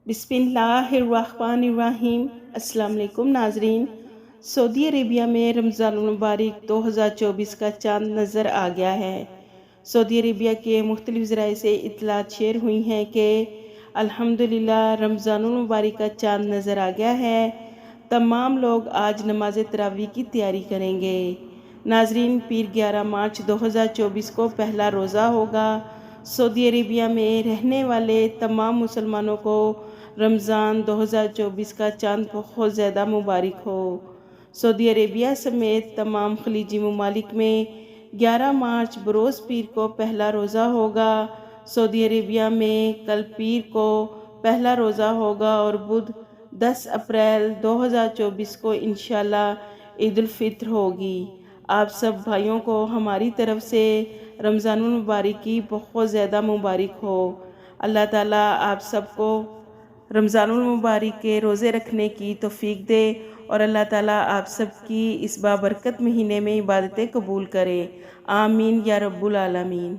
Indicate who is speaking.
Speaker 1: बिस्मिल्लाहिर्रहमानिर्रहीम। अस्सलाम वालेकुम नाजरीन। सऊदी अरेबिया में रमज़ान मुबारक 2024 का चांद नज़र आ गया है। सऊदी अरेबिया के मुख्तलिफ ज़राए से इतलात शेयर हुई हैं कि अल्हम्दुलिल्लाह रमज़ान मुबारक का चांद नज़र आ गया है। तमाम लोग आज नमाज तरावी की तैयारी करेंगे। नाजरीन, पीर 11 मार्च 2024 को पहला रोज़ा होगा। सऊदी अरेबिया में रहने वाले तमाम मुसलमानों को रमज़ान 2024 का चांद बहुत ज़्यादा मुबारक हो। सऊदी अरेबिया समेत तमाम खलीजी ममालिक में 11 मार्च बरोज़ पीर को पहला रोज़ा होगा। सऊदी अरेबिया में कल पीर को पहला रोज़ा होगा और बुध 10 अप्रैल 2024 को इंशाल्लाह ईद उल फित्र होगी। आप सब भाइयों को हमारी तरफ से रमज़ान मुबारक की बहुत ज़्यादा मुबारक हो। अल्लाह ताला आप सबको रमज़ान मुबारक के रोज़े रखने की तौफीक दे और अल्लाह ताला आप सबकी इस बाबरकत महीने में इबादतें कबूल करे। आमीन या रब्बुल आलमीन।